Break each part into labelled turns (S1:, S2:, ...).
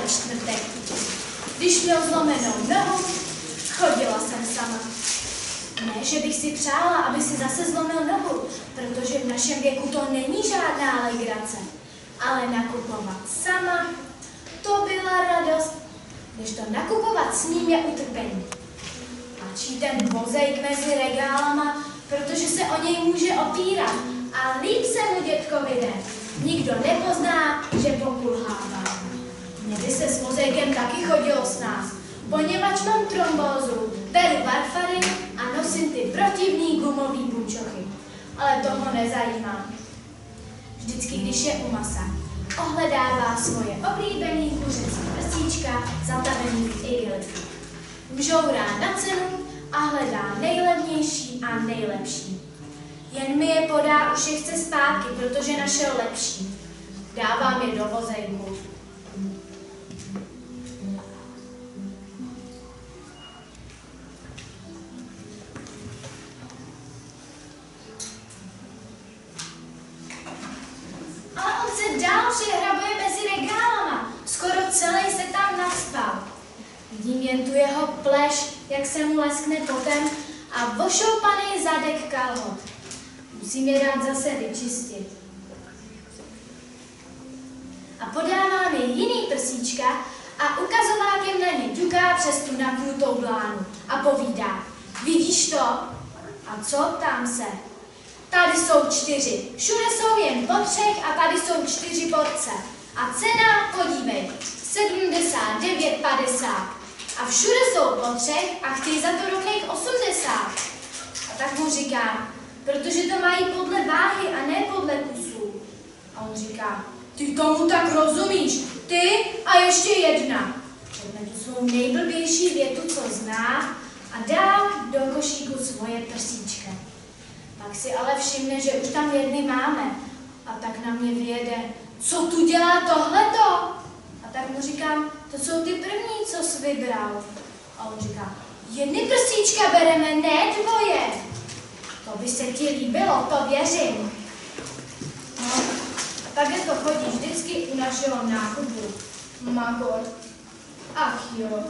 S1: čtvrtek. Když měl zlomenou nohu, chodila jsem sama. Ne, že bych si přála, aby si zase zlomil nohu, protože v našem věku to není žádná legrace. Ale nakupovat sama, to byla radost, než to nakupovat s ním je utrpení. Pačí ten vozejk mezi regálama, protože se o něj může opírat. A líp se mu dětkovi jde. Nikdo nepozná, že pokulhává. Mně by se s vozejkem taky chodilo s nás, poněvadž mám trombózu, beru varfarin a nosím ty protivný gumový punčochy. Ale toho nezajímá. Vždycky, když je u masa, ohledává svoje oblíbený kuřecí prsíčka zatavený v igelitku. Mžourá na cenu a hledá nejlevnější a nejlepší. Jen mi je podá, už je chce zpátky, protože našel lepší. Dávám je do vozejku. Ale on se dál přehrabuje mezi regálama. Skoro celý se tam navspal. Vidím jen tu jeho pleš, jak se mu leskne potem a vošoupaný zadek kalhot. Musím je dát zase vyčistit. A podává mi jiný prsíčka a ukazovákem na ně ťuká přes tu napnutou blánu a povídá: vidíš to? A co? Ptám se. Tady jsou 4. Všude jsou jen po 3 a tady jsou 4 porce. A cena, podívej, 79,50. A všude jsou po 3 a chtějí za to rovných 80. A tak mu říkám, protože to mají podle váhy a ne podle kusů. A on říká: ty tomu tak rozumíš, ty a ještě jedna. Řekne tu svou nejblbější větu, co zná, a dá do košíku svoje prsíčka. Pak si ale všimne, že už tam jedny máme. A tak na mě vyjede: co tu dělá tohleto? A tak mu říkám: to jsou ty první, co jsi vybral. A on říká: jedny prsíčka bereme, ne 2. To by se ti líbilo, to věřím. No, takhle to chodí vždycky u našeho nákupu. Magor. Ach jo.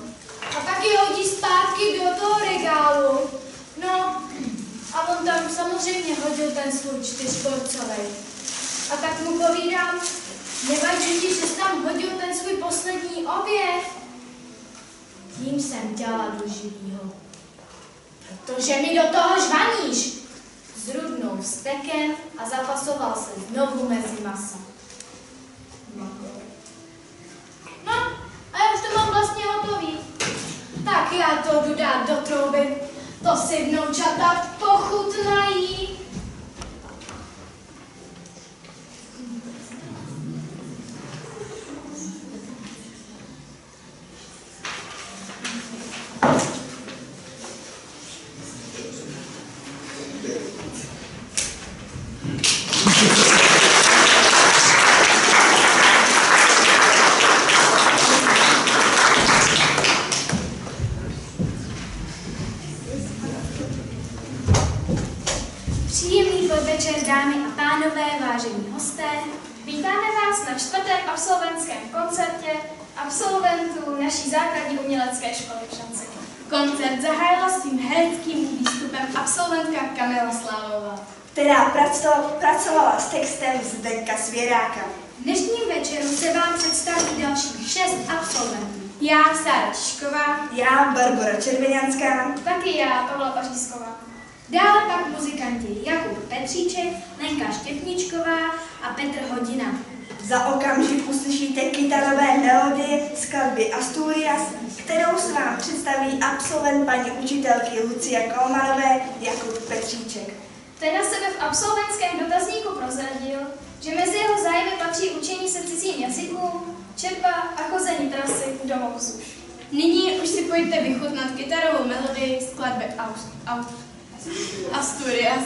S1: A taky hodí zpátky do toho regálu. No, a on tam samozřejmě hodil ten svůj 4porcovej. A tak mu povídám: nevadí ti, že jsi tam hodil ten svůj poslední oběd? Tím jsem těla do živýho. Protože mi do toho žvaníš. Zrudnul vztekem a zapasoval se znovu mezi masa. No, a já už to mám vlastně hotový. Tak já to jdu dát do trouby. To si vnoučata pochutnají. Dámy a pánové, vážení hosté, vítáme vás na 4. absolventském koncertě absolventů naší základní umělecké školy v Šanci. Koncert zahájila svým hereckým výstupem absolventka Kamila Slálová,
S2: která pracovala s textem Zdeňka Svěráka.
S1: V dnešním večeru se vám představí dalších 6 absolventů. Já, Sára Čišková.
S2: Já, Barbora Červeňanská.
S1: Taky já, Pavla Pařízková. Dále pak muzikanti Jakub Petříček, Lenka Štěpničková a Petr Hodina.
S2: Za okamžik uslyšíte kytarové melodie skladby Asturias, kterou se vám představí absolvent paní učitelky Lucie Kolmanové Jakub Petříček.
S1: Ten na sebe v absolventském dotazníku prozradil, že mezi jeho zájmy patří učení se cizím jazykům, četba a chození trasy do Mousuš. Nyní už si pojďte vychutnat kytarovou melodii skladby Asturias.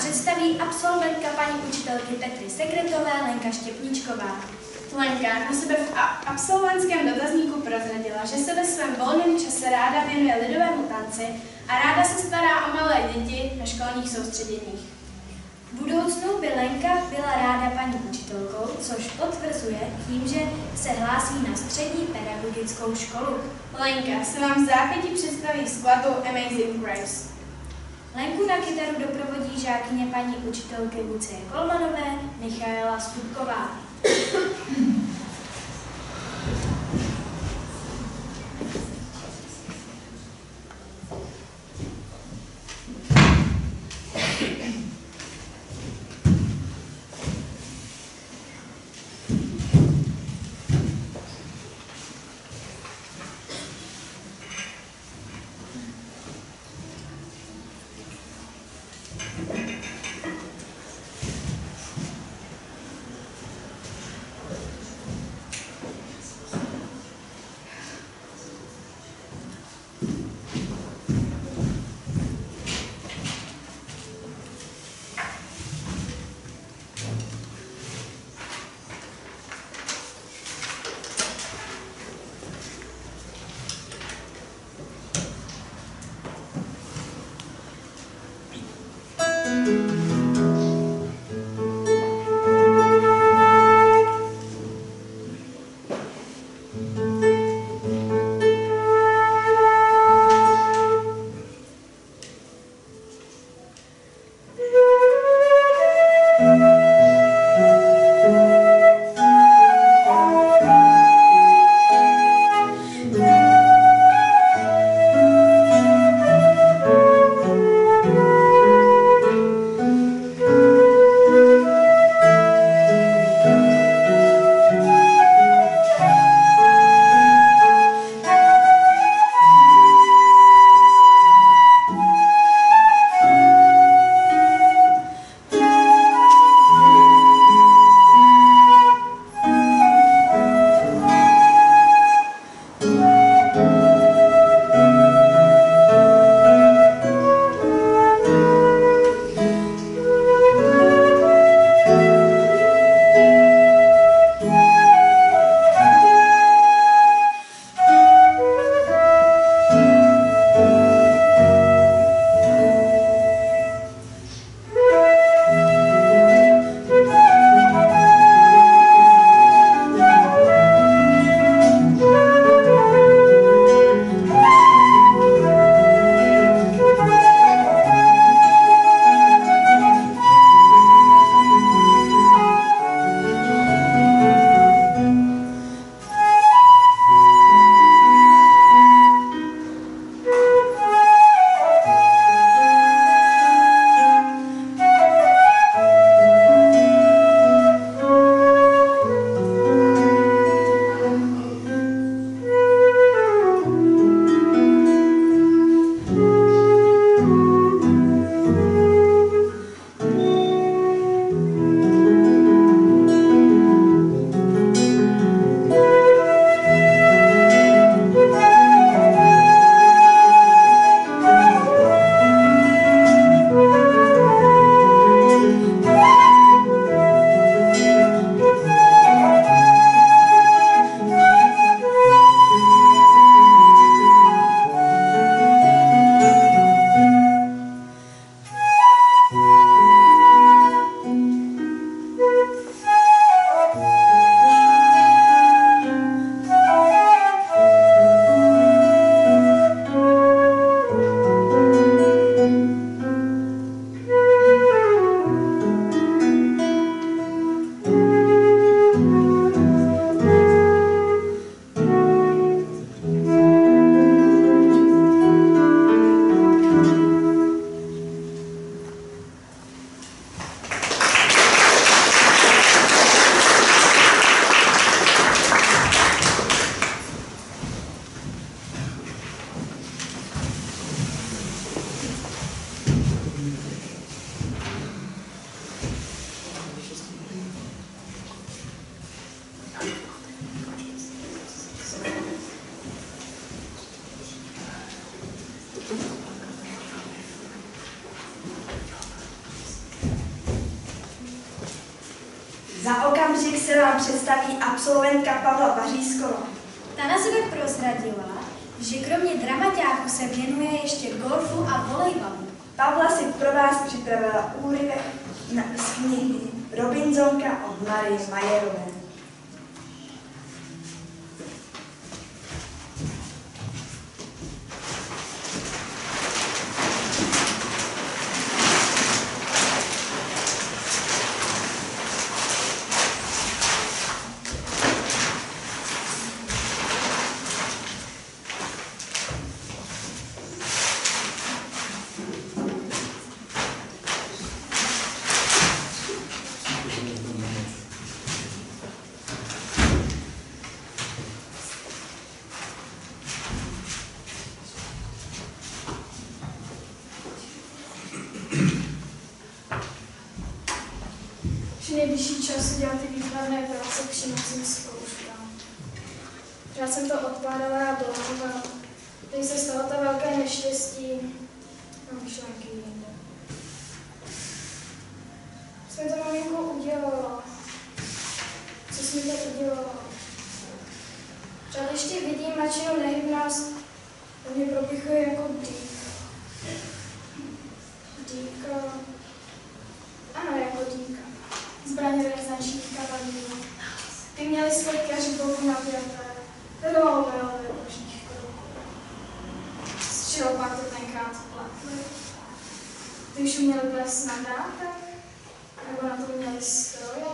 S1: představí absolventka paní učitelky Petry Sekretové Lenka Štěpníčková.
S3: Lenka na sebe v absolventském dotazníku prozradila, že se ve svém volném čase ráda věnuje lidovému tanci a ráda se stará o malé děti na školních soustředěních.
S1: V budoucnu by Lenka byla ráda paní učitelkou, což potvrzuje tím, že se hlásí na střední pedagogickou školu.
S3: Lenka se vám v zápětí představí skladbou Amazing Grace.
S1: Lenku na kytaru doprovodí žákyně paní učitelky Lucie Kolmanové, Michaela Stupková.
S2: Za okamžik se vám představí absolventka Pavla Pařízková.
S4: Ta na sebe prozradila, že kromě dramaťáku se věnuje ještě golfu a volejbalu.
S2: Pavla si pro vás připravila úryvek z knihy Robinsonka od Marie Majerové.
S5: Nejvyšší čas udělat ty výkladné práce k přijímacím zkouškám. Já jsem to odkládala a dlouho. Teď se stalo to velké neštěstí a myšlenky jinde. Jsme to maminko udělala. Co jsme to udělala? Řád ještě vidím načinu nehybnost, a mě propichuje jako dýk. Dýka. Ano, jako dýka. Zbraně renesančních kavalírů. Ty měli svoji každou napjaté, velové božních kroků. Z čeho pak to tenkrát pletli? Ty už uměli blesk na drátech? Nebo na to měli stroje?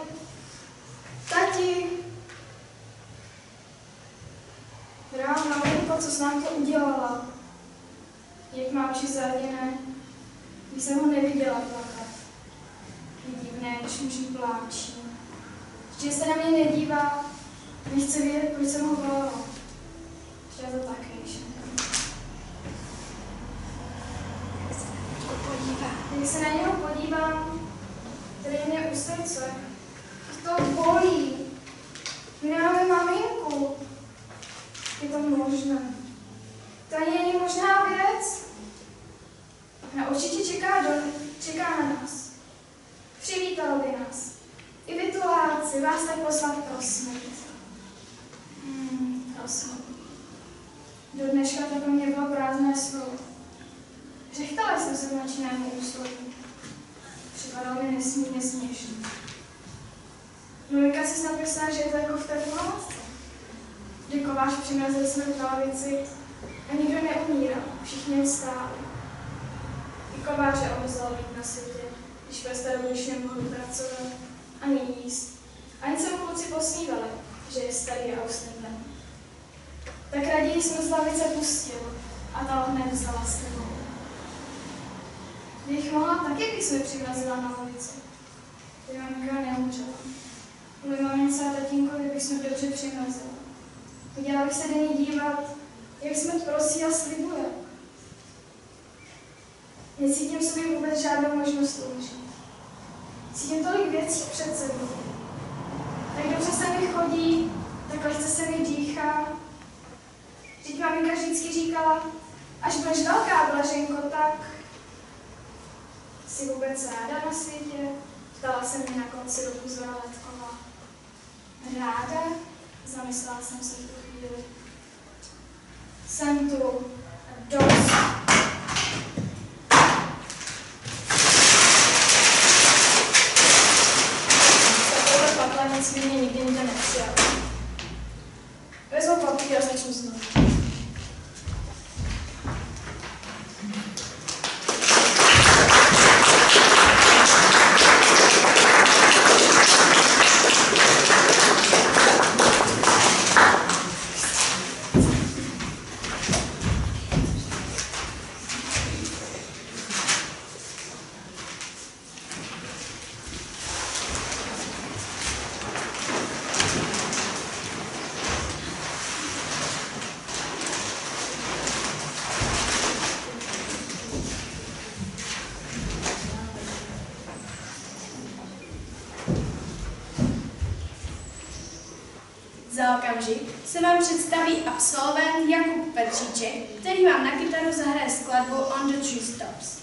S5: Tati! Drahá maminko, co jsi nám to udělala? Jak má oči zarděné, když jsem ho neviděla plakat. Divné, když muži pláčí. Že se na mě nedívá, nechce vědět, proč jsem ho volala. Ještě já to taky Když se na něho podívám, tady mě úsejce. To bolí. My nemáme maminku. Je to možné. To ani není možná věc. Ona určitě čeká na nás. Přivítalo by nás. I vy tuláci, vás tak poslat prosmít. Prosmít. Do dneška to pro mě bylo prázdné slovo. Řechtala jsem se v nočnému úslovu. Připadalo mi nesmírně směšný. Maminka si snad myslela, že je to jako v té pohádce. Kdy kovář přimrazil smrt v lavici a nikdo neumíral, všichni stáli. I kováře omyslel být na světě, když ve starobu už nemohli pracovat, ani jíst. Ani se mu kluci posmívali, že je starý a usnadný. Tak raději jsme z lavice pustil a ta hned vzala s tebou. Kdybych mohla, taky bych se přivrazila na lavici. Kdyby maminka neumřela. Kvůli mamince a tatínkovi bych jsme dobře přimrazila. Chtěla bych se denně dívat, jak smrt prosí a slibuje. Necítím sobě vůbec žádnou možnost umřít. Cítím tolik věcí před sebou. Tak dobře se mi chodí, tak lehce se mi dýchá. Vždyť maminka vždycky říkala, až budeš velká, Blaženko, tak jsi vůbec ráda na světě? Ptala se mě na konci roku Zora Letková. Ráda? Zamyslela jsem se v tu chvíli. Jsem tu dost. Takovýhle paplanec mě nikdy nikdo nepřijal. Vezmu papír a začnu znovu.
S3: Za okamžik se vám představí absolvent Jakub Petříček, který vám na kytaru zahraje skladbu On the Tree Stops.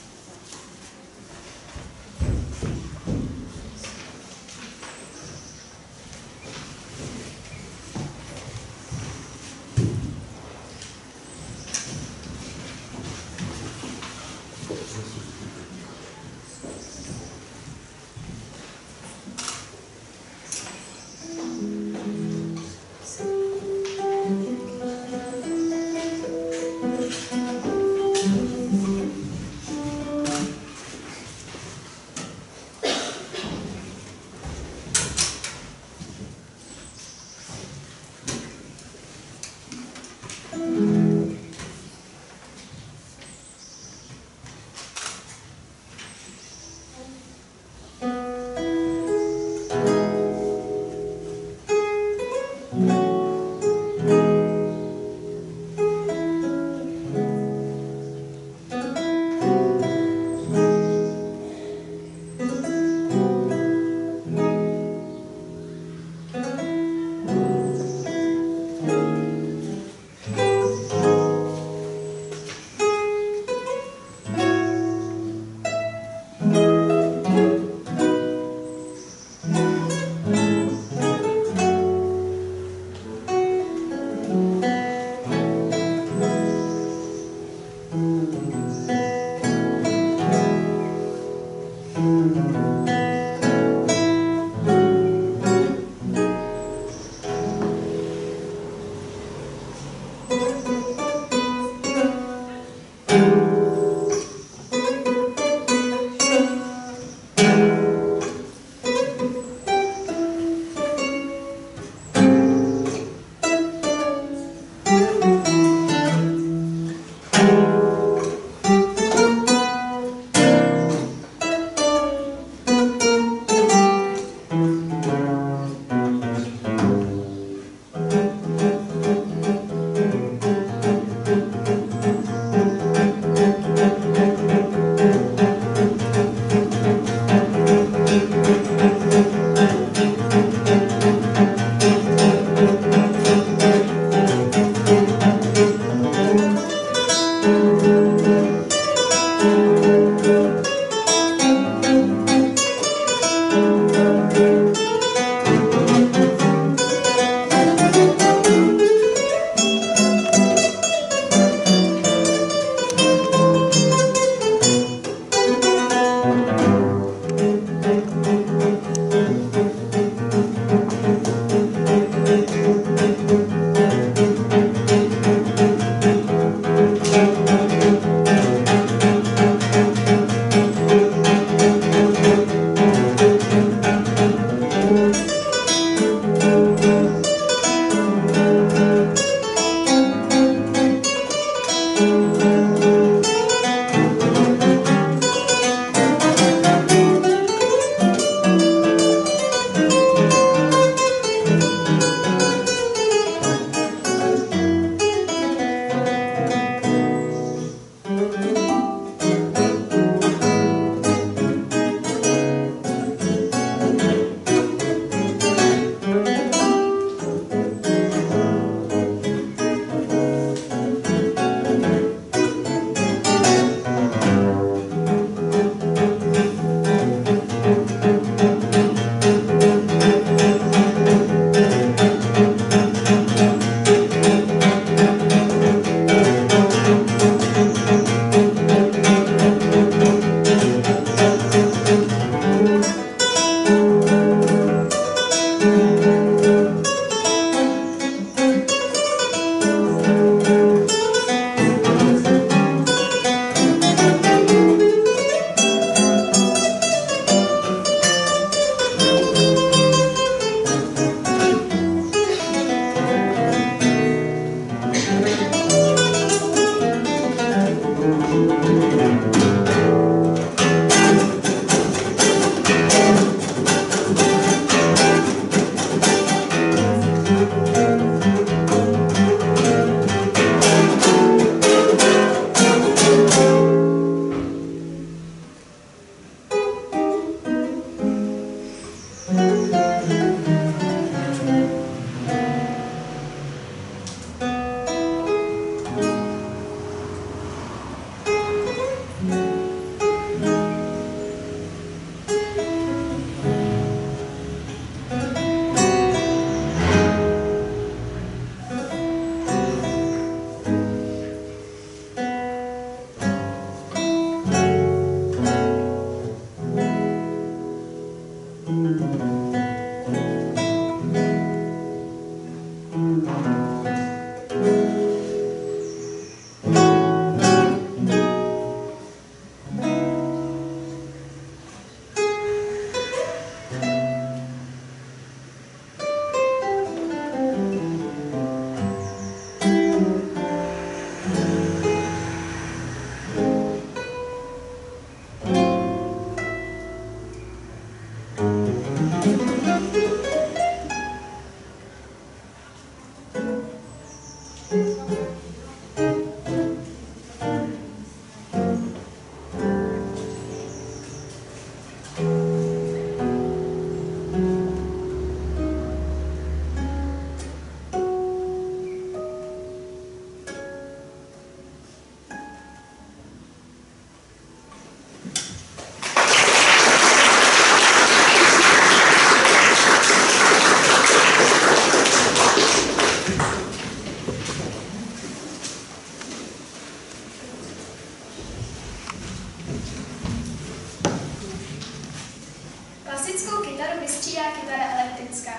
S6: Klasickou kytaru vystřídá kytara elektrická.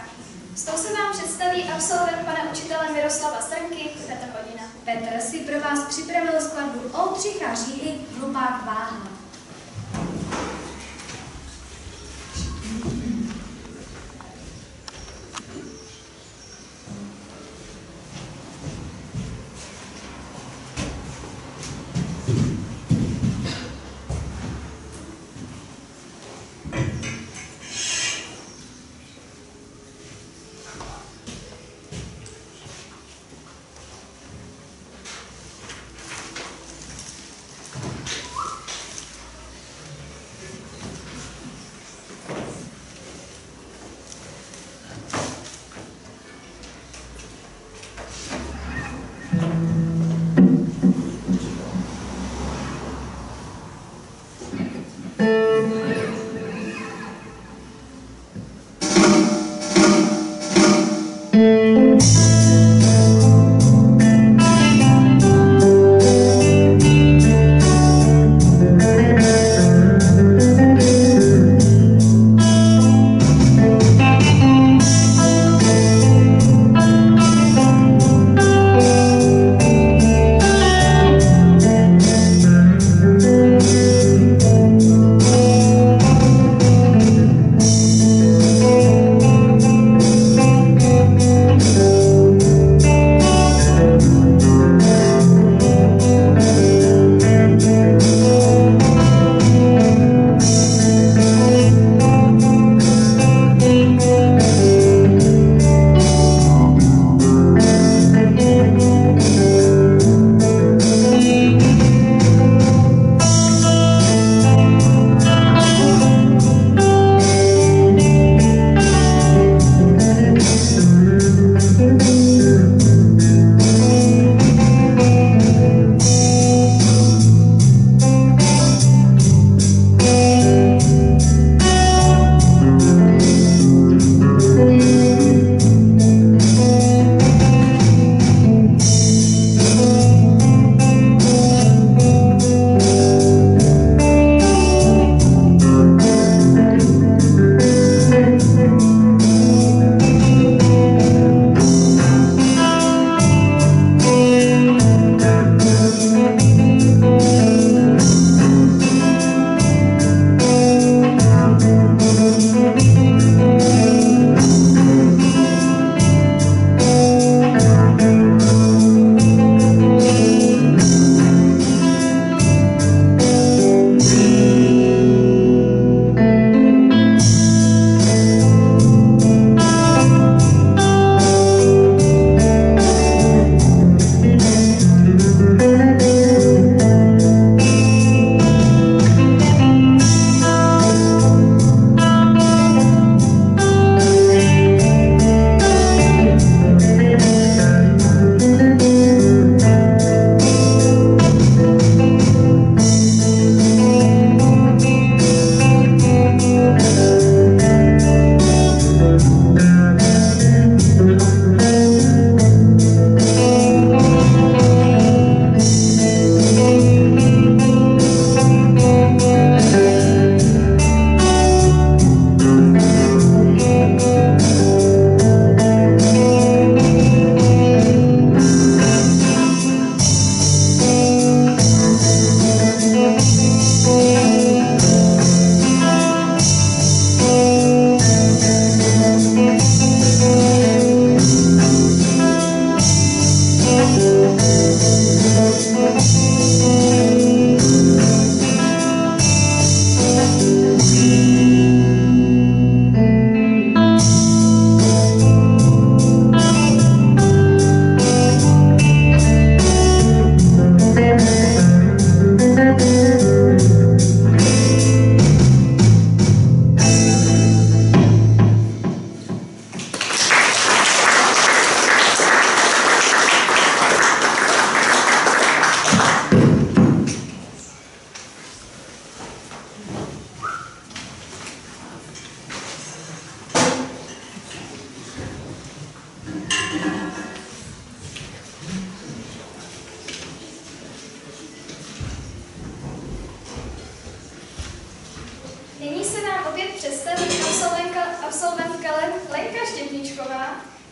S6: S tou se vám představí absolvent pana učitele Miroslava Strnky, Petr Hodina.
S4: Petr si pro vás připravil skladbu Oldřicha Říhy Hlupák váha.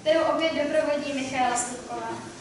S6: kterou opět doprovodí Michaela Stupková.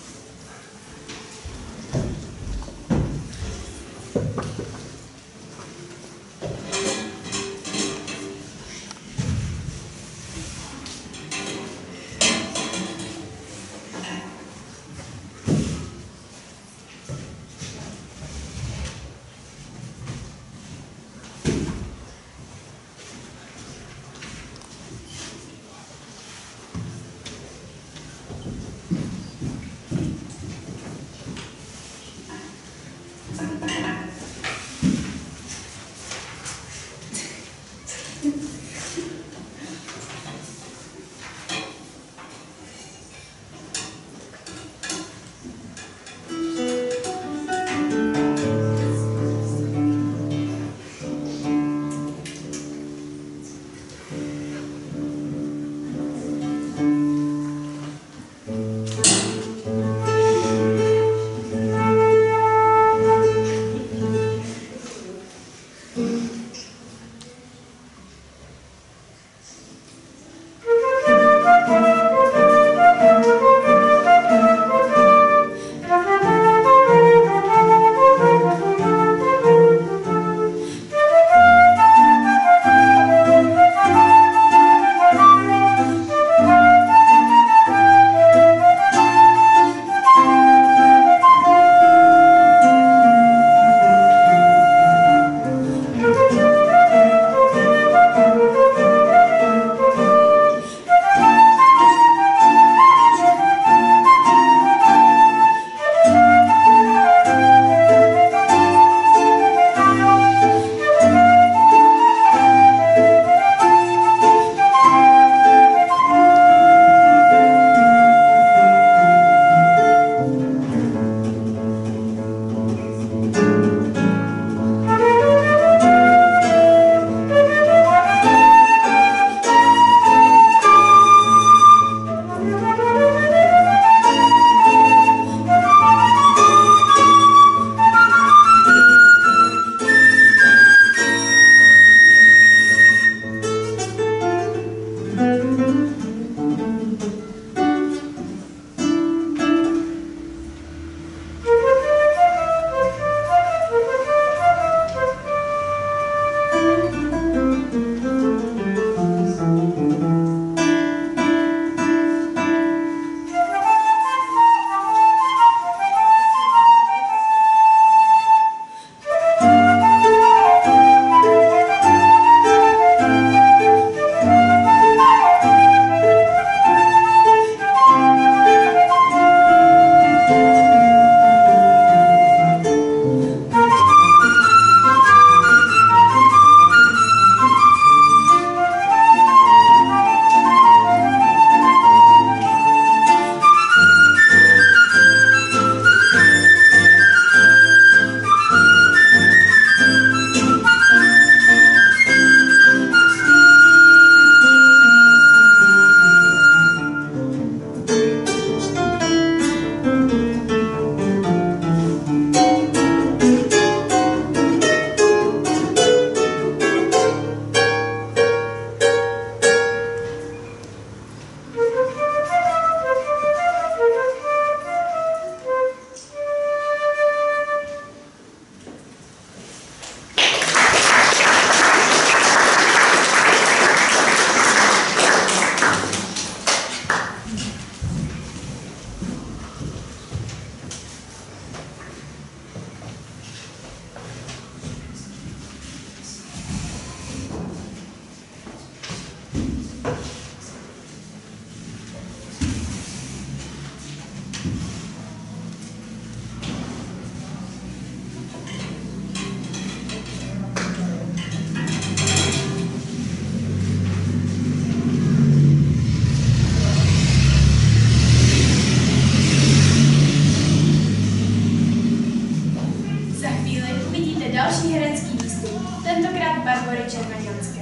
S3: další herecký výstup, tentokrát Barbory Červeňanské.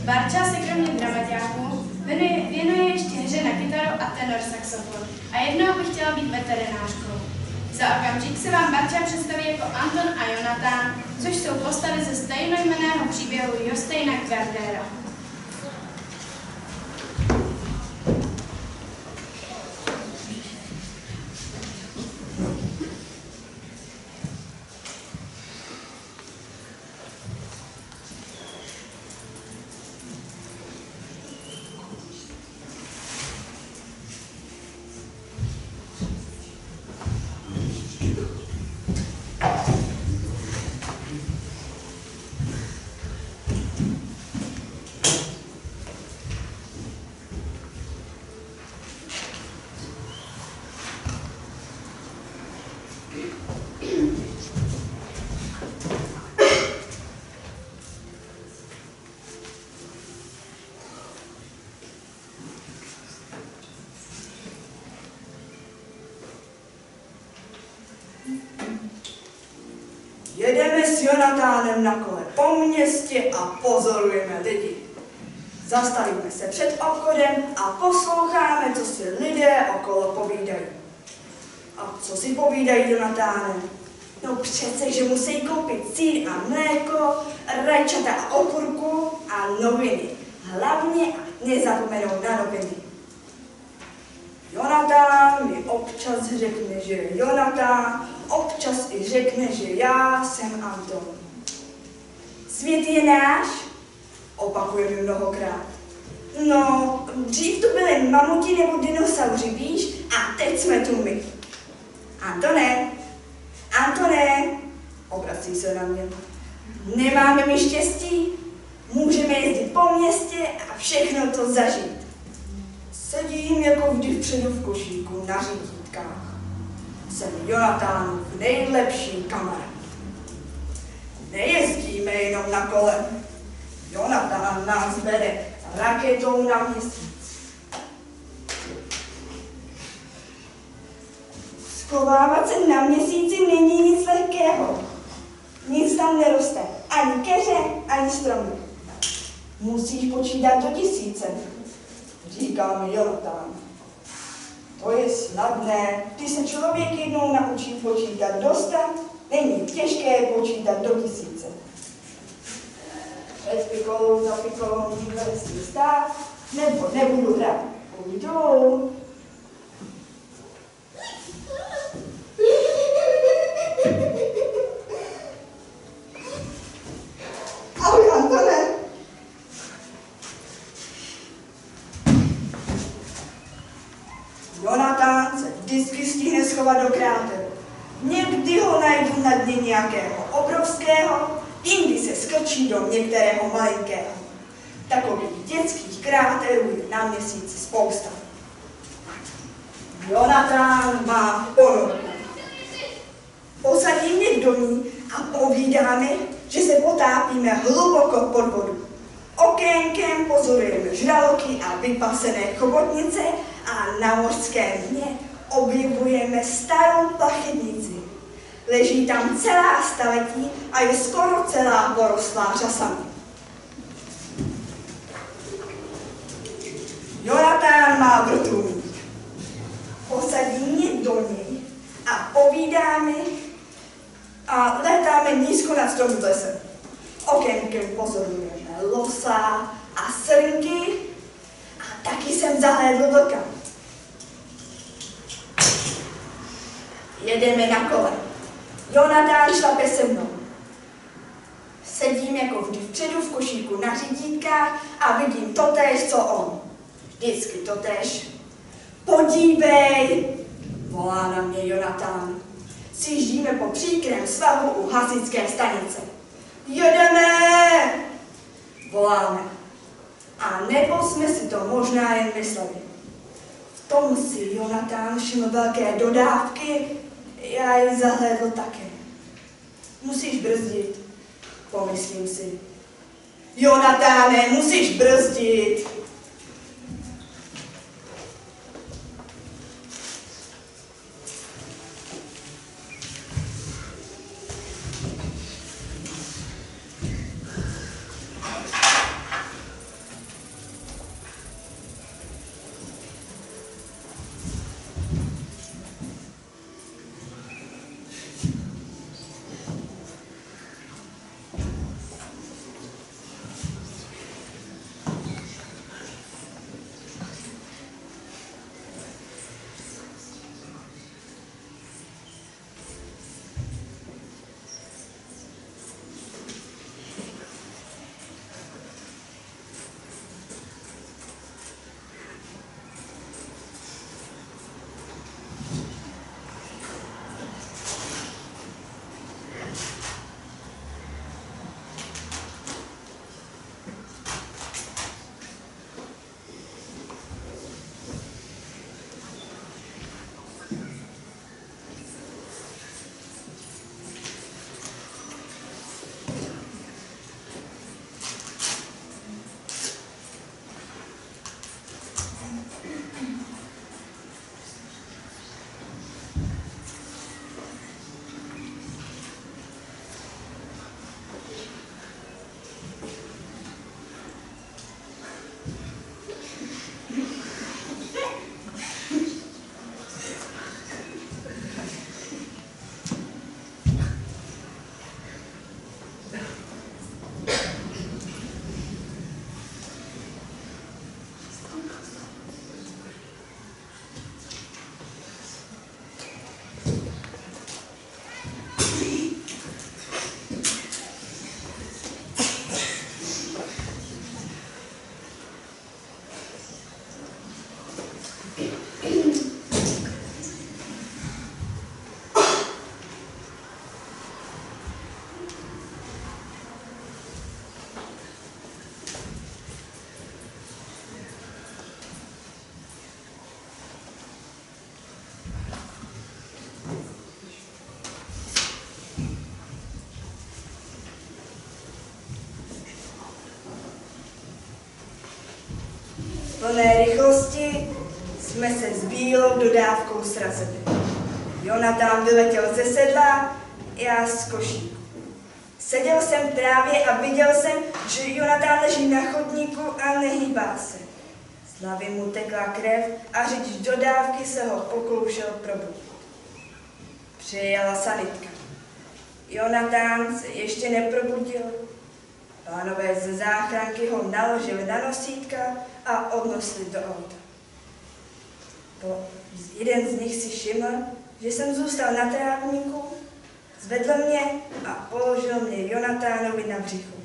S3: Barča se kromě dramaťáků věnuje ještě hře na kytaru a tenor saxofon. A jednou by chtěla být veterinářkou. Za okamžik se vám Barča představí jako Anton a Jonatán, což jsou postavy ze stejnojmenného příběhu Josteina Gardera.
S2: Jonatánem na kole po městě a pozorujeme lidi. Zastavíme se před obchodem a posloucháme, co si lidé okolo povídají. A co si povídají, Jonatáne? No přece, že musí koupit sýr a mléko, rajčata a okurku a noviny. Hlavně nezapomenou na noviny. Jonatán mi občas řekne, že je Jonatán, občas i řekne, že já jsem Anton. Svět je náš, opakujeme mnohokrát. No, dřív tu byly mamuti nebo dinosauři, víš, a teď jsme tu my. Antone, obrací se na mě. Nemáme mi štěstí, můžeme jezdit po městě a všechno to zažít. Sedím jako vždy vpředu v košíku na řídítkách. Jsem Jonatánův nejlepší kamarád. Nejezdíme jenom na kole. Jonatán nás bere raketou na měsíc. Schovávat se na měsíci není nic lehkého. Nic tam neroste. Ani keře, ani stromy. Musíš počítat do 1000, říká mi Jonatán. To je snadné. Když se člověk jednou naučí počítat do 100, není těžké počítat do 1000. Před pikolou za pikolou nikdo nesmí stát, nebo nebudu hrát. Půjdu. Ahoj, Antone. Jonatán se vždycky stihne schovat do kráteru. Někdy ho najdu na dně nějakého obrovského, jindy se skrčí do některého malinkého. Takových dětských kráterů je na měsíci spousta. Jonatán má ponorku. Posadí mě do ní a povídáme, že se potápíme hluboko pod vodu. Okénkem pozorujeme žraloky a vypasené chobotnice a na mořském dně objevujeme starou plachetnici. Leží tam celá staletí a je skoro celá porostlá řasami. Jonatán má vrtulník. Posadí mě do něj a povídáme a letáme nízko nad stromým lesem. Okénkem pozorujeme losa a srnky a taky jsem zahlédl vlka. Jedeme na kole. Jonatán šlape se mnou. Sedím jako vždy vpředu v košíku na řídítkách a vidím totéž, co on. Vždycky totéž. Podívej, volá na mě Jonatán. Sjíždíme po příkrém svahu u hasičské stanice. Jedeme, voláme. A nebo jsme si to možná jen mysleli. V tom si Jonatán všiml velké dodávky, já ji zahlédl také. Musíš brzdit, pomyslím si. Jonatáne, musíš brzdit. plné rychlosti jsme se s bílou dodávkou srazili. Jonatán vyletěl ze sedla, já z košíku. Seděl jsem právě a viděl jsem, že Jonatán leží na chodníku a nehýbá se. Z hlavy mu tekla krev a řidič dodávky se ho pokoušel probudit. Přijela sanitka. Jonatán se ještě neprobudil. Pánové ze záchranky ho naložili na nosítka a odnosli do auta. Jeden z nich si všiml, že jsem zůstal na trávníku, zvedl mě a položil mě Jonatánovi na břichu.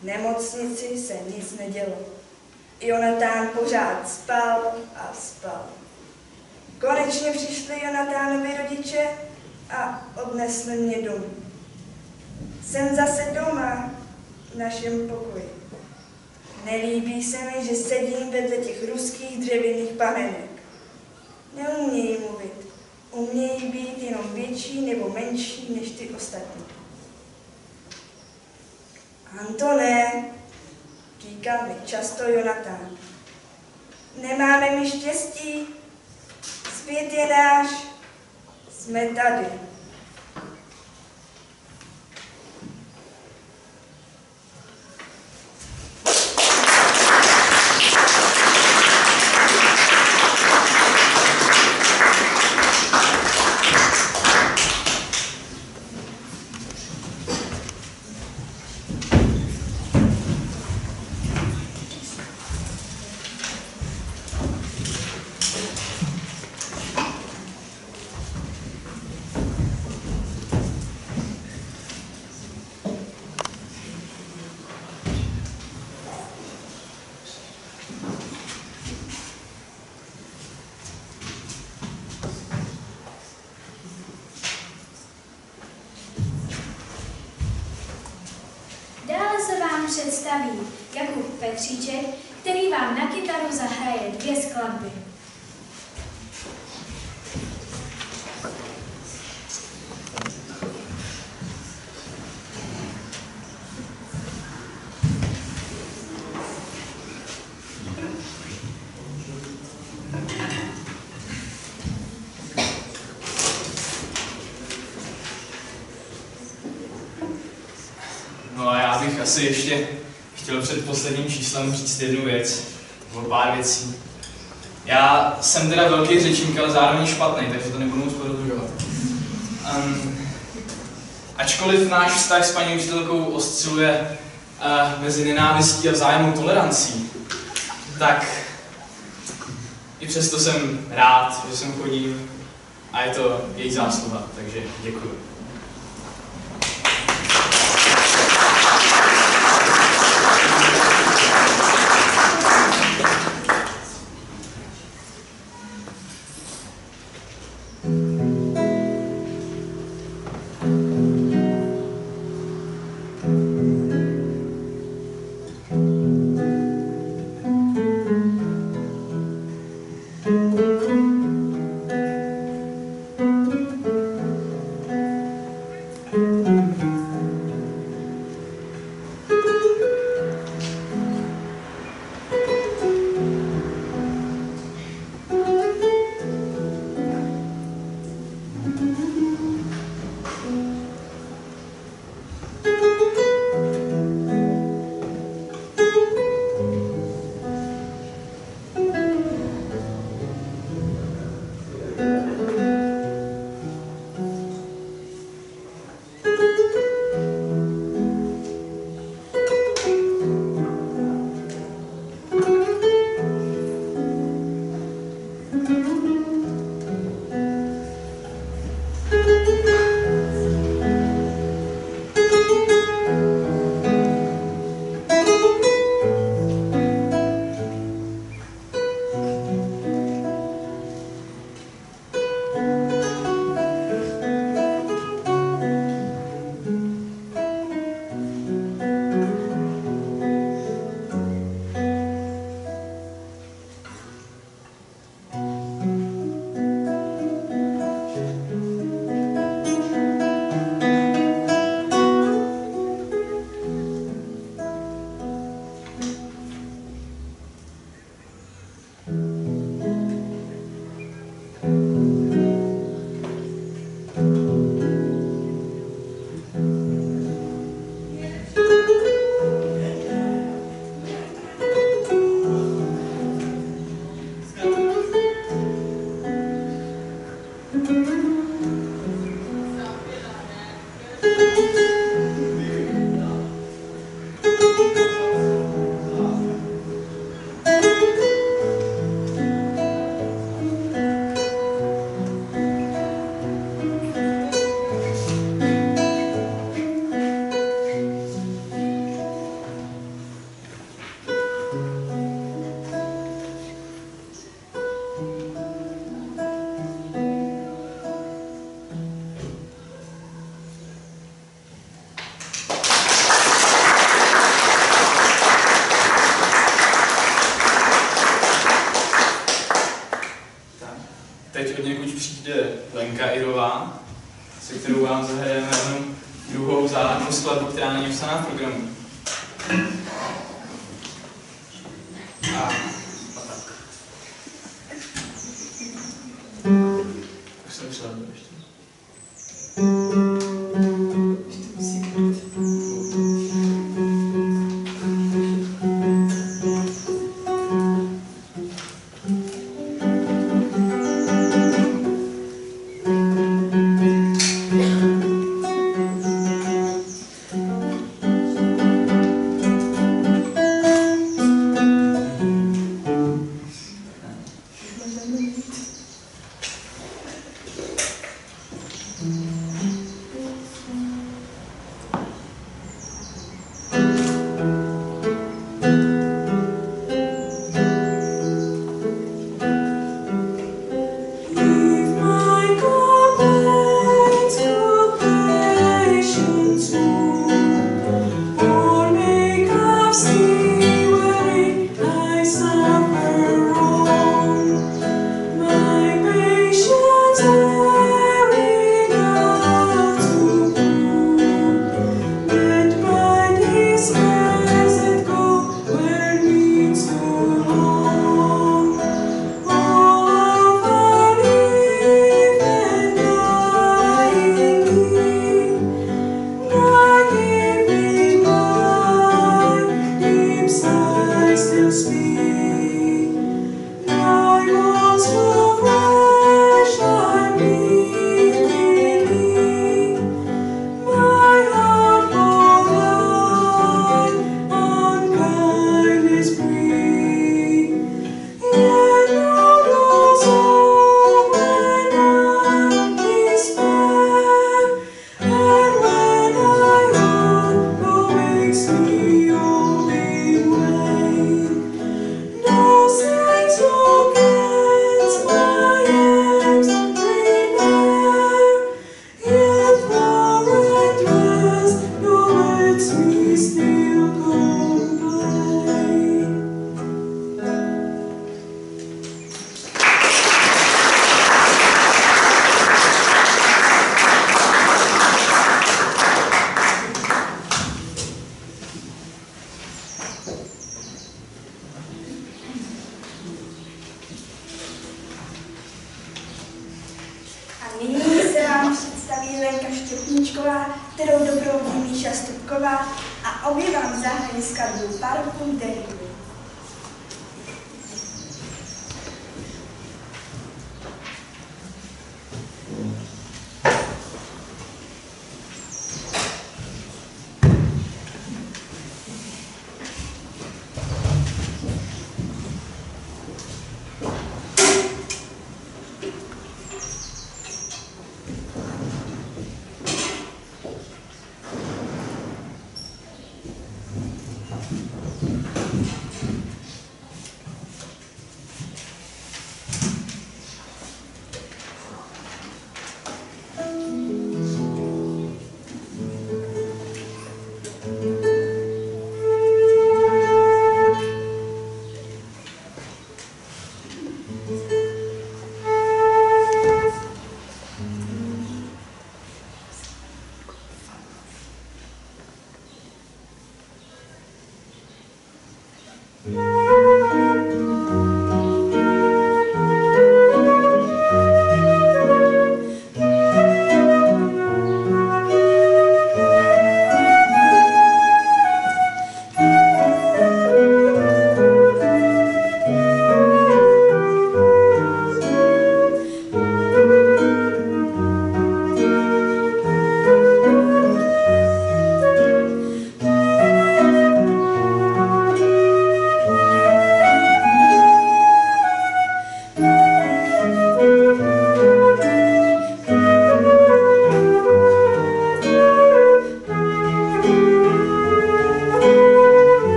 S2: V nemocnici se nic nedělo. Jonatán pořád spal a spal. Konečně přišli Jonatánovi rodiče a odnesli mě domů. Jsem zase doma v našem pokoji. Nelíbí se mi, že sedím vedle těch ruských dřevěných panenek. Neumějí mluvit. Umějí být jenom větší nebo menší než ty ostatní. Antone, říká mi často Jonatán, nemáme mi štěstí, svět je náš, jsme tady.
S4: Představí Jakub Petříček, který vám na kytaru zahraje 2 skladby.
S7: No a já bych asi ještě chtěl před posledním číslem říct jednu věc, nebo pár věcí. Já jsem teda velký řečník, ale zároveň špatný, takže to nebudu moc prodlužovat. Ačkoliv náš vztah s paní učitelkou osciluje mezi nenávistí a vzájemnou tolerancí, tak i přesto jsem rád, že sem chodím a je to její zásluha, takže děkuji. Lenka Irová, se kterou vám zahrajeme jenom druhou záhadnou skladbu, která není vpsaná v programu. A tak. Už jsem přihledl ještě.
S2: kterou doprovodí Míša Stupková a obě vám zahrají skladbu Parfum dechu.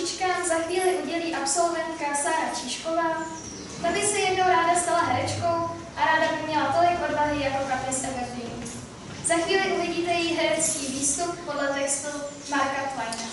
S6: holčičkám za chvíli udělí absolventka Sára Číšková. Ta by se jednou ráda stala herečkou a ráda by měla tolik odvahy jako kapris Evergreen. Za chvíli uvidíte její herecký výstup podle textu Marka Twaina.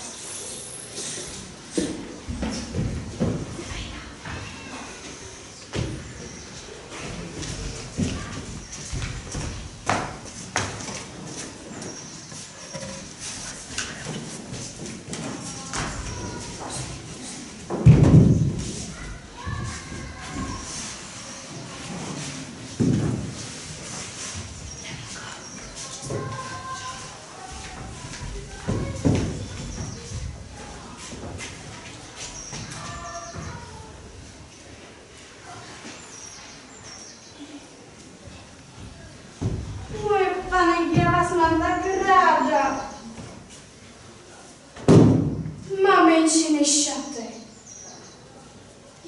S3: Maminčiny šaty.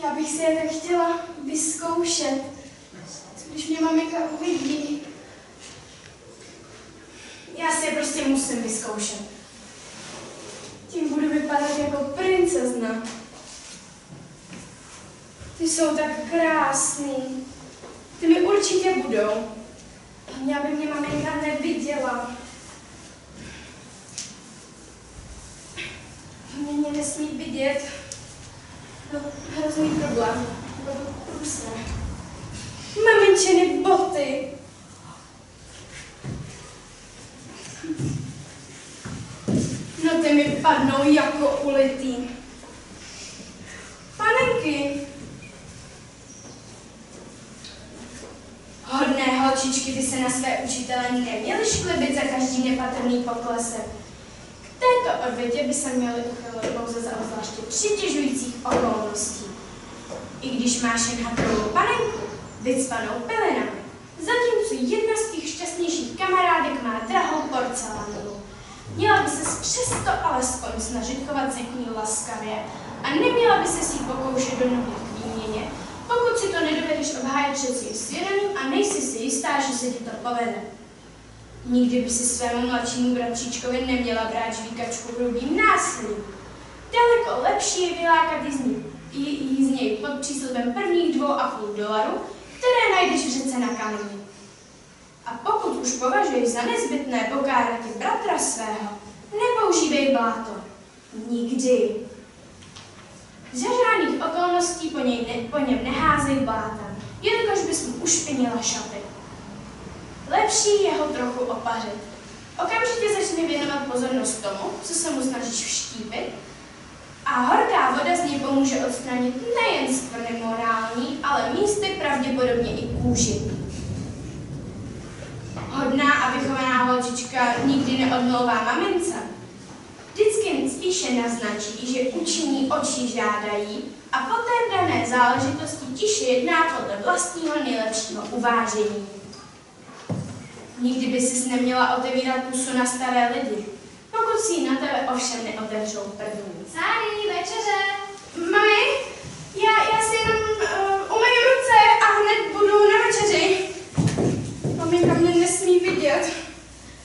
S3: Já bych si je tak chtěla vyzkoušet, když mě maminka uvidí. Já si je prostě musím vyzkoušet. Tím budu vypadat jako princezna. Ty jsou tak krásný. Ty mi určitě budou. Hlavně, aby mě maminka neviděla. Mě nesmí vidět. No, hrozný problém. Průsné. Maminčiny boty. No ty mi padnou jako ulitý. Panenky. Hodné holčičky by se na své učitele neměly šklebit za každý nepatrný poklesek. K této odvětě by se měly uchylovat pouze za obzvláště přitěžujících okolností. I když máš jen hadrovou panenku, vycpanou pilinami, zatímco jedna z těch šťastnějších kamarádek má drahou porcelánovou. Měla by se přesto alespoň snažit chovat se k ní laskavě a neměla by se si pokoušet domluvit k výměně, pokud si to nedovedeš obhájit před svým svědomím a nejsi si jistá, že se ti to povede. Nikdy by si svému mladšímu bratříčkovi neměla brát žvíkačku hrubým násilím. Daleko lepší je vylákat jí z něj pod příslibem prvních $2,5, které najdeš v řece na kameni. A pokud už považuješ za nezbytné pokárat tě bratra svého, nepoužívej bláto. Nikdy. Za žádných okolností po něm neházej blátem, jelikož bys mu ušpinila šaty. Lepší je ho trochu opařit. Okamžitě začne věnovat pozornost tomu, co se mu snažíš vštípit, a horká voda z něj pomůže odstranit nejen skvrny morální, ale místy pravděpodobně i kůži. Hodná a vychovaná holčička nikdy neodmlouvá mamince. Vždycky spíše naznačí, že učiní oči žádají a poté v dané záležitosti tiše jedná podle vlastního nejlepšího uvážení. Nikdy by sis neměla otevírat pusu na staré lidi, pokud si ji na tebe ovšem neotevřou první.
S6: Sári, večeře!
S3: Mami, já si jenom umyju ruce a hned budu na večeři. Maminka mě nesmí vidět.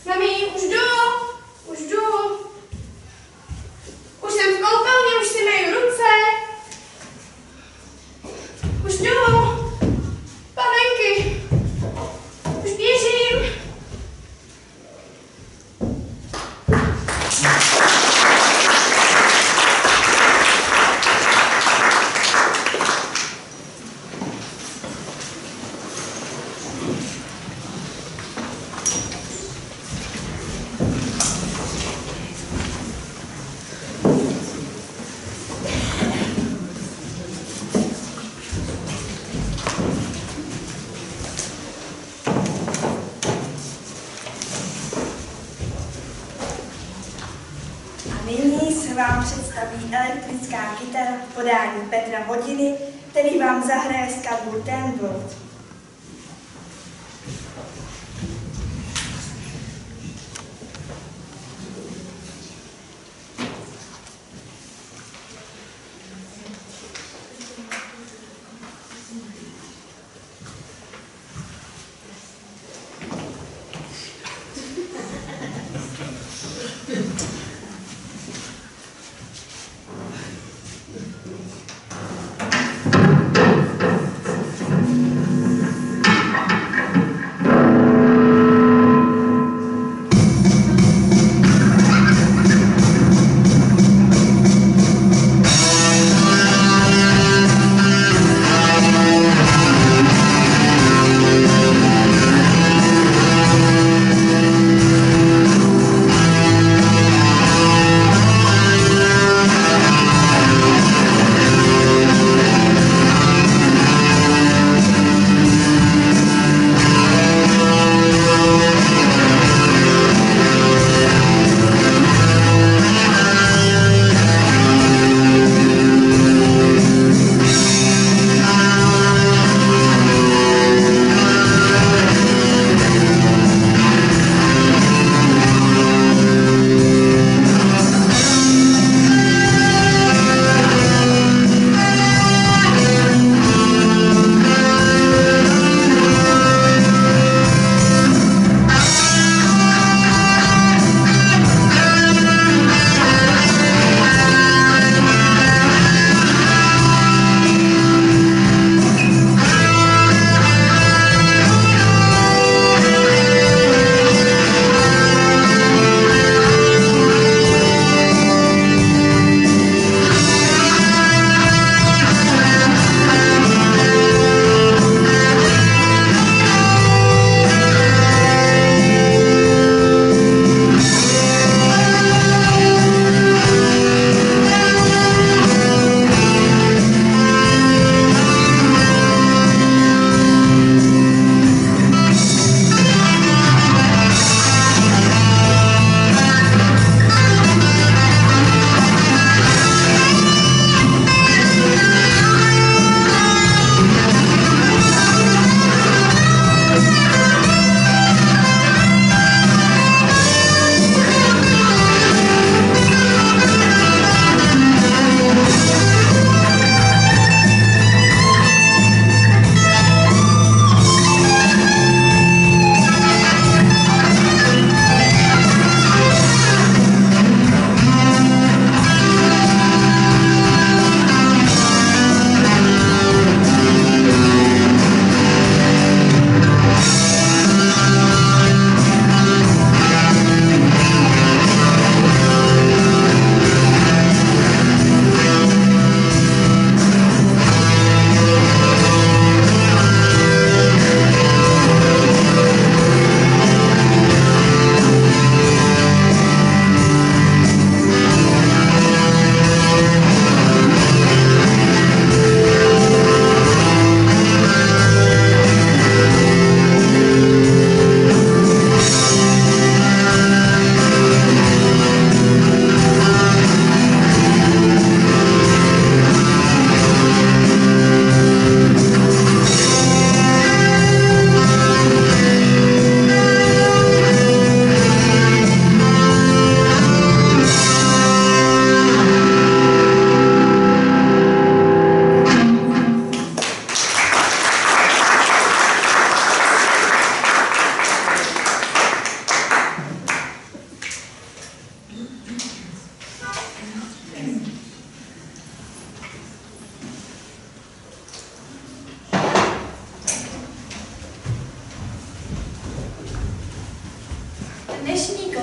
S3: Mami, už jdu. Už jsem v koupelně, už si myju ruce. Už jdu. Panenky, už běžím.
S2: Vám představí elektrická kytara v podání Petra Hodiny, který vám zahraje skladbu Ten World.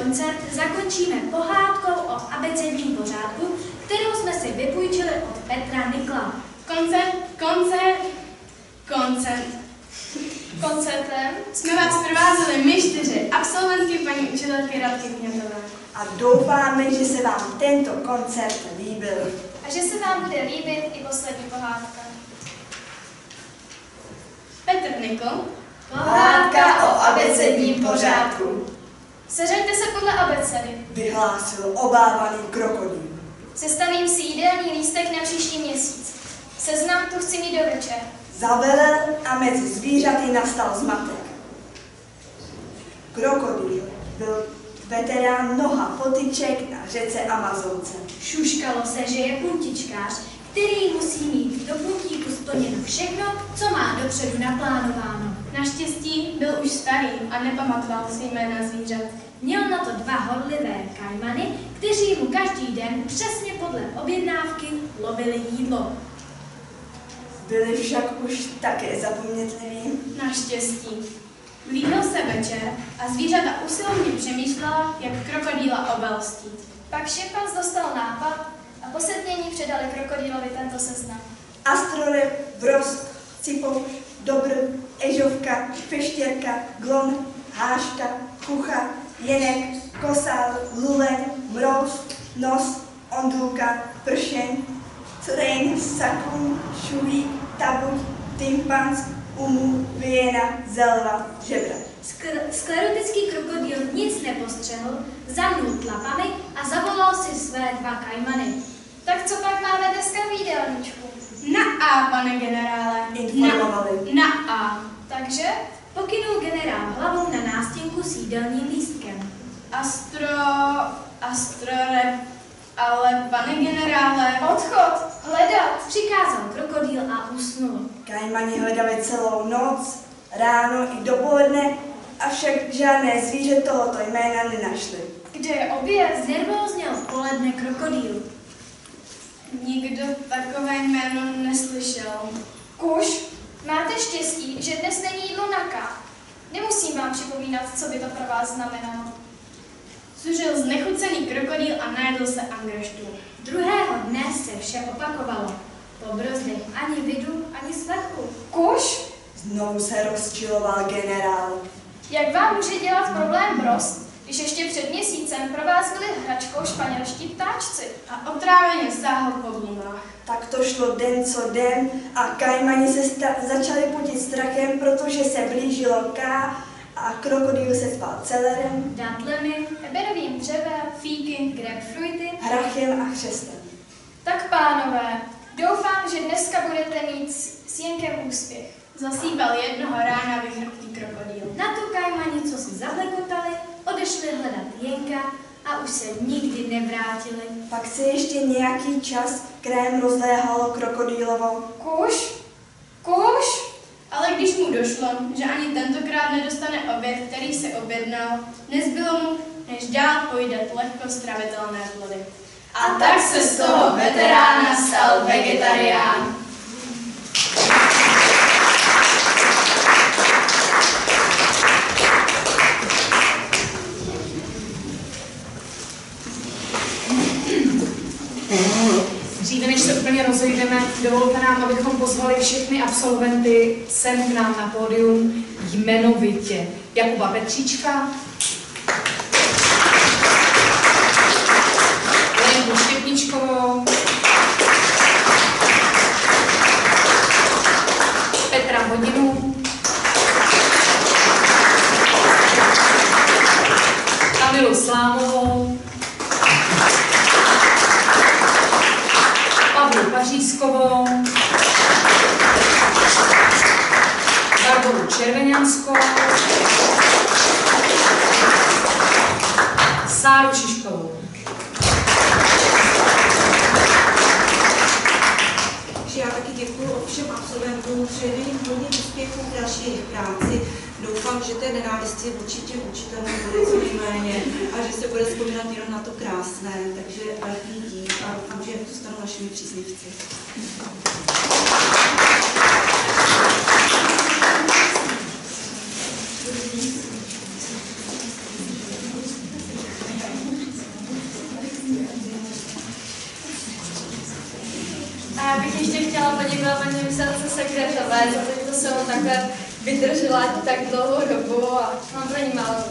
S4: koncert zakončíme pohádkou o abecedním pořádku, kterou jsme si vypůjčili od Petra Nikla.
S6: Koncertem
S3: jsme vás provázeli my 4, absolventky paní učitelky Radky Kňatové.
S2: A doufáme, že se vám tento koncert líbil.
S6: a že se vám bude líbit i poslední pohádka.
S3: Petr Nikl.
S2: Pohádka o abecedním pořádku.
S6: Seřaďte se podle abecedy.
S2: Vyhlásil obávaný krokodýl.
S6: Sestavím si jídelní lístek na příští měsíc. Seznam tu chci mít do večer.
S2: Zavelel a mezi zvířaty nastal zmatek. Krokodýl byl veterán mnoha potyček na řece Amazonce.
S4: Šuškalo se, že je puntičkář, který musí mít do puntíku splněno všechno, co má dopředu naplánováno.
S3: Naštěstí byl už starý a nepamatoval si jména zvířat.
S4: Měl na to 2 horlivé kajmany, kteří mu každý den přesně podle objednávky lovili jídlo.
S2: Byli však už také zapomnětliví.
S3: Naštěstí. Blížil se večer a zvířata usilovně přemýšlela, jak krokodýla obelstít.
S6: Pak šimpanz dostal nápad a po setmění předali krokodýlovi tento seznam.
S2: Astroryb, brosk, cipouš, dobr, ežovka, peštěrka, glon, háška, kucha, jenek, kosál, lulen, mrouz, nos, ondulka, pršeň, crejn, sakun, šuvík, tabuť, tympans, umu, vyjena, zelva, žebra.
S4: Sklerotický krokodýl nic nepostřehl, zamnul tlapami a zavolal si své 2 kajmany.
S6: Tak co pak máme dneska v jídelníčku?
S3: Na A, pane generále.
S2: Informovali.
S3: Na A.
S6: Takže?
S4: Pokynul generál hlavou na nástěnku s jídelním lístkem.
S3: Astrorep, ale pane generále.
S6: Odchod! Hledat!
S4: Přikázal krokodýl a usnul.
S2: Kajmani hledali celou noc, ráno i dopoledne, avšak žádné zvíře tohoto jména nenašli.
S6: Kde je oběd?
S4: Znervózněl v poledne krokodýl.
S3: Nikdo takové jméno neslyšel.
S6: Kuš, máte štěstí, že dnes není jídlo na K. Nemusím vám připomínat, co by to pro vás znamenalo.
S3: Zuřil znechucený krokodýl a najedl se angreštu.
S4: Druhého dne se vše opakovalo. Po brozdech ani vidu, ani slechu.
S6: Kuš,
S2: Znovu se rozčiloval generál.
S6: jak vám může dělat problém brost, když ještě před měsícem pro vás byli hračkou španělští ptáčci?
S3: A otráveně sáhl po blunách.
S2: Tak to šlo den co den a kajmani se začali potit strachem, protože se blížilo K a krokodýl se spal celerem,
S4: Datlemi,
S6: Eberovým dřevem,
S3: Fíky,
S4: grapefruity,
S2: hrachem a chřestem.
S6: Tak pánové, doufám, že dneska budete mít s Jenkem úspěch.
S3: Zasýpal jednoho rána vychrptý krokodýl.
S4: na to kajmani, co si zablekotali, odešli hledat Jenka a už se nikdy nevrátili.
S2: Pak se ještě nějaký čas krajem rozléhalo krokodýlovo.
S6: Kuš,
S3: Ale když mu došlo, že ani tentokrát nedostane oběd, který si objednal, nezbylo mu, než dál pojídat lehko stravitelné plody.
S6: A tak se z toho veterána stal vegetarián.
S8: Dříve než se úplně rozejdeme, dovolte nám, abychom pozvali všechny absolventy sem k nám na pódium jmenovitě. Jakuba Petříčka, Lenku Štěpničkovou, Petra Hodinu, Kamilu Slámovou, Pavlu Pařízkovou, Barboru Červeňanskou, Sáru Šiškovou.
S9: Takže já taky děkuji všem absolventům, přeji jim hodně úspěchů v další jejich práci. Doufám, že té nenávisti vůči těm učitelům bude co nejméně a že se bude vzpomínat jenom na to krásné. Takže velký dík a doufám, že to stanou našimi příznivci.
S6: za to, že jsem takhle vydržela tak dlouhou dobu a mám pro ní málo.